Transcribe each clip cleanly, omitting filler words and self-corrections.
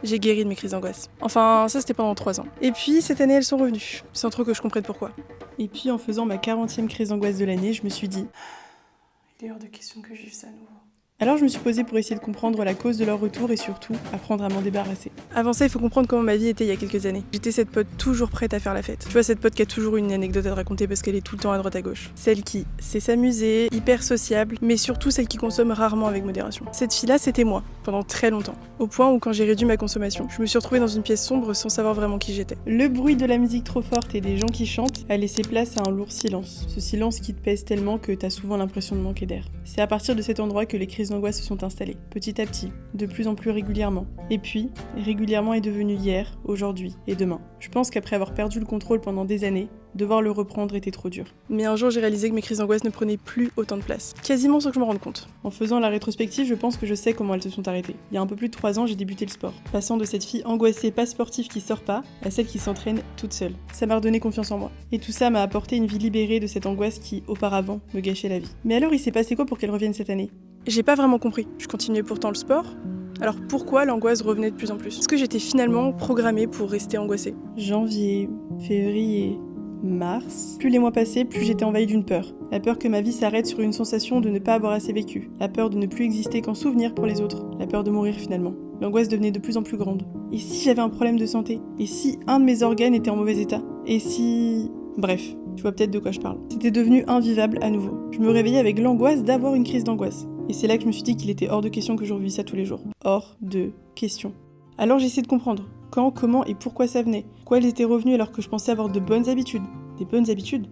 J'ai guéri de mes crises d'angoisse. Enfin, ça c'était pendant 3 ans. Et puis cette année elles sont revenues, sans trop que je comprenne pourquoi. Et puis en faisant ma 40e crise d'angoisse de l'année, je me suis dit il est hors de question que je vive ça à nouveau. Alors je me suis posée pour essayer de comprendre la cause de leur retour et surtout apprendre à m'en débarrasser. Avant ça, il faut comprendre comment ma vie était il y a quelques années. J'étais cette pote toujours prête à faire la fête. Tu vois, cette pote qui a toujours une anecdote à te raconter parce qu'elle est tout le temps à droite à gauche. Celle qui sait s'amuser, hyper sociable, mais surtout celle qui consomme rarement avec modération. Cette fille-là, c'était moi, pendant très longtemps. Au point où quand j'ai réduit ma consommation, je me suis retrouvée dans une pièce sombre sans savoir vraiment qui j'étais. Le bruit de la musique trop forte et des gens qui chantent a laissé place à un lourd silence. Ce silence qui te pèse tellement que t'as souvent l'impression de manquer d'air. C'est à partir de cet endroit que les crises d'angoisse se sont installées. Petit à petit, de plus en plus régulièrement. Et puis, régulièrement est devenu hier, aujourd'hui et demain. Je pense qu'après avoir perdu le contrôle pendant des années, devoir le reprendre était trop dur. Mais un jour, j'ai réalisé que mes crises d'angoisse ne prenaient plus autant de place. Quasiment sans que je me rende compte. En faisant la rétrospective, je pense que je sais comment elles se sont arrêtées. Il y a un peu plus de 3 ans, j'ai débuté le sport. Passant de cette fille angoissée pas sportive qui sort pas, à celle qui s'entraîne toute seule. Ça m'a redonné confiance en moi. Et tout ça m'a apporté une vie libérée de cette angoisse qui, auparavant, me gâchait la vie. Mais alors, il s'est passé quoi pour qu'elle revienne cette année ? J'ai pas vraiment compris. Je continuais pourtant le sport. Alors pourquoi l'angoisse revenait de plus en plus ? Est-ce que j'étais finalement programmée pour rester angoissée ? Janvier, février, mars. Plus les mois passaient, plus j'étais envahie d'une peur. La peur que ma vie s'arrête sur une sensation de ne pas avoir assez vécu. La peur de ne plus exister qu'en souvenir pour les autres. La peur de mourir finalement. L'angoisse devenait de plus en plus grande. Et si j'avais un problème de santé ? Et si un de mes organes était en mauvais état ? Et si... Bref, tu vois peut-être de quoi je parle. C'était devenu invivable à nouveau. Je me réveillais avec l'angoisse d'avoir une crise d'angoisse. Et c'est là que je me suis dit qu'il était hors de question que je revis ça tous les jours. Hors de question. Alors j'ai essayé de comprendre quand, comment et pourquoi ça venait. Pourquoi elles étaient revenues alors que je pensais avoir de bonnes habitudes. Des bonnes habitudes ?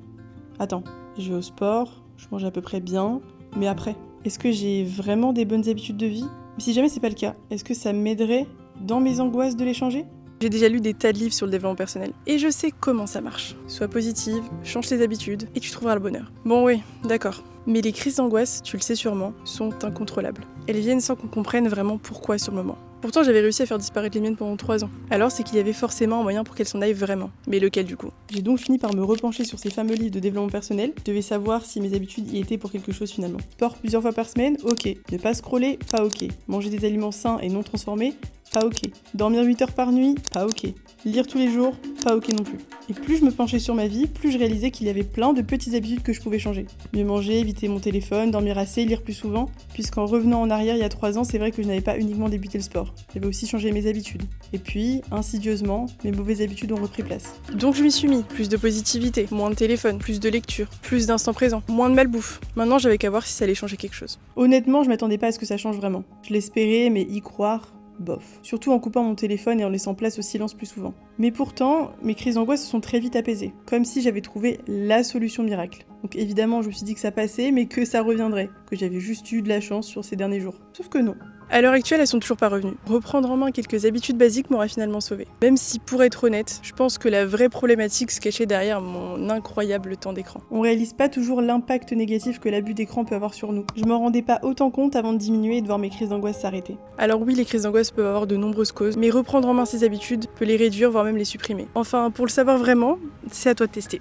Attends, je vais au sport, je mange à peu près bien, mais après, est-ce que j'ai vraiment des bonnes habitudes de vie ? Mais si jamais c'est pas le cas, est-ce que ça m'aiderait dans mes angoisses de les changer ? J'ai déjà lu des tas de livres sur le développement personnel et je sais comment ça marche. Sois positive, change tes habitudes et tu trouveras le bonheur. Bon oui, d'accord. Mais les crises d'angoisse, tu le sais sûrement, sont incontrôlables. Elles viennent sans qu'on comprenne vraiment pourquoi sur le moment. Pourtant, j'avais réussi à faire disparaître les miennes pendant 3 ans. Alors, c'est qu'il y avait forcément un moyen pour qu'elles s'en aillent vraiment. Mais lequel du coup ? J'ai donc fini par me repencher sur ces fameux livres de développement personnel. Je devais savoir si mes habitudes y étaient pour quelque chose finalement. Sport plusieurs fois par semaine, ok. Ne pas scroller, pas ok. Manger des aliments sains et non transformés, pas ok. Dormir 8 heures par nuit, pas ok. Lire tous les jours, pas ok non plus. Et plus je me penchais sur ma vie, plus je réalisais qu'il y avait plein de petites habitudes que je pouvais changer. Mieux manger, éviter mon téléphone, dormir assez, lire plus souvent. Puisqu'en revenant en arrière il y a 3 ans, c'est vrai que je n'avais pas uniquement débuté le sport. J'avais aussi changé mes habitudes. Et puis, insidieusement, mes mauvaises habitudes ont repris place. Donc je m'y suis mis. Plus de positivité, moins de téléphone, plus de lecture, plus d'instant présent, moins de malbouffe. Maintenant j'avais qu'à voir si ça allait changer quelque chose. Honnêtement, je m'attendais pas à ce que ça change vraiment. Je l'espérais, mais y croire... bof. Surtout en coupant mon téléphone et en laissant place au silence plus souvent. Mais pourtant, mes crises d'angoisse se sont très vite apaisées, comme si j'avais trouvé la solution miracle. Donc évidemment, je me suis dit que ça passait, mais que ça reviendrait, que j'avais juste eu de la chance sur ces derniers jours. Sauf que non. À l'heure actuelle, elles sont toujours pas revenues. Reprendre en main quelques habitudes basiques m'aurait finalement sauvée. Même si, pour être honnête, je pense que la vraie problématique se cachait derrière mon incroyable temps d'écran. On réalise pas toujours l'impact négatif que l'abus d'écran peut avoir sur nous. Je m'en rendais pas autant compte avant de diminuer et de voir mes crises d'angoisse s'arrêter. Alors oui, les crises d'angoisse peuvent avoir de nombreuses causes, mais reprendre en main ces habitudes peut les réduire, voire même les supprimer. Enfin, pour le savoir vraiment, c'est à toi de tester.